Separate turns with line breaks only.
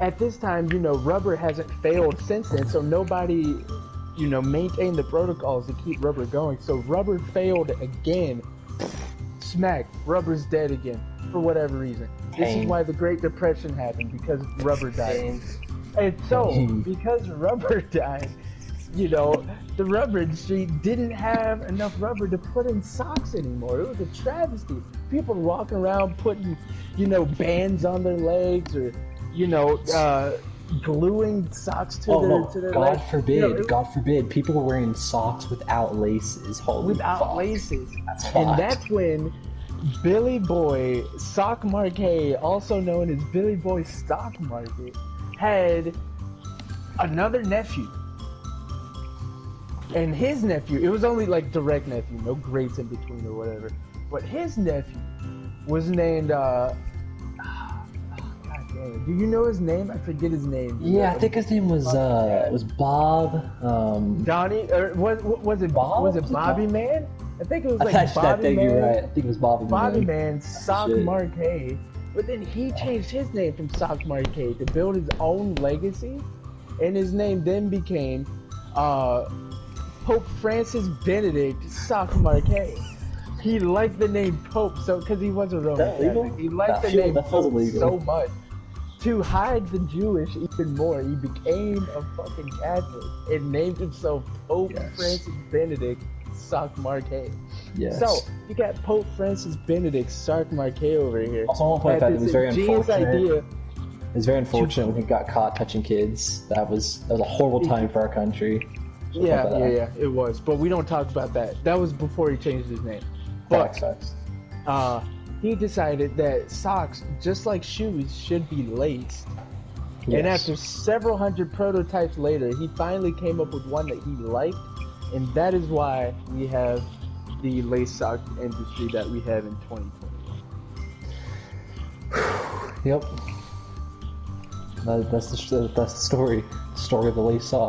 at this time, rubber hasn't failed since then, so nobody, maintained the protocols to keep rubber going. So rubber failed again. Smack, rubber's dead again for whatever reason. This is why the Great Depression happened, because rubber died. And so, because rubber died, the rubber industry didn't have enough rubber to put in socks anymore. It was a travesty. People were walking around putting, bands on their legs, or, gluing socks to their
God
legs.
forbid, God forbid, people were wearing socks without laces. Holy
Without
fuck.
laces.
That's
And
hot.
that's when Billy Boy Sock Marquet, also known as Billy Boy Stock Market, had another nephew. And his nephew, it was only like direct nephew, no greats in between or whatever. But his nephew was named, God damn it. Do you know his name? I forget his name.
Yeah, I think his name was Bob.
Donnie, or was it
Bob?
Was it Bobby Man? I think it was like
I
Bobby
think
Man.
you're right. I think it was Bobby.
Bobby
Man.
Man, Sock
Shit.
Marquet, but then he changed his name from Sock Marquet to build his own legacy, and his name then became Pope Francis Benedict Sock Marquet. He liked the name Pope, so because he was a Roman
That legal?
Catholic, he liked
That
the name
feels
Pope
illegal.
so much. To hide the Jewish even more, he became a fucking Catholic and named himself Pope
Yes.
Francis Benedict Sock Marquet.
Yes.
So, you got Pope Francis Benedict Sock Marquet over here.
Also, I want to point
Had
out that it
this
was very
ingenious
unfortunate.
idea.
It was very unfortunate when he got caught touching kids. That was a horrible time for our country.
Yeah, it was. But we don't talk about that. That was before he changed his name. But
Facts.
he decided that socks, just like shoes, should be laced. And
Yes.
after several hundred prototypes later, he finally came up with one that he liked, and that is why we have the lace sock industry that we have in 2021.
Yep. That's the story. The story of the lace sock.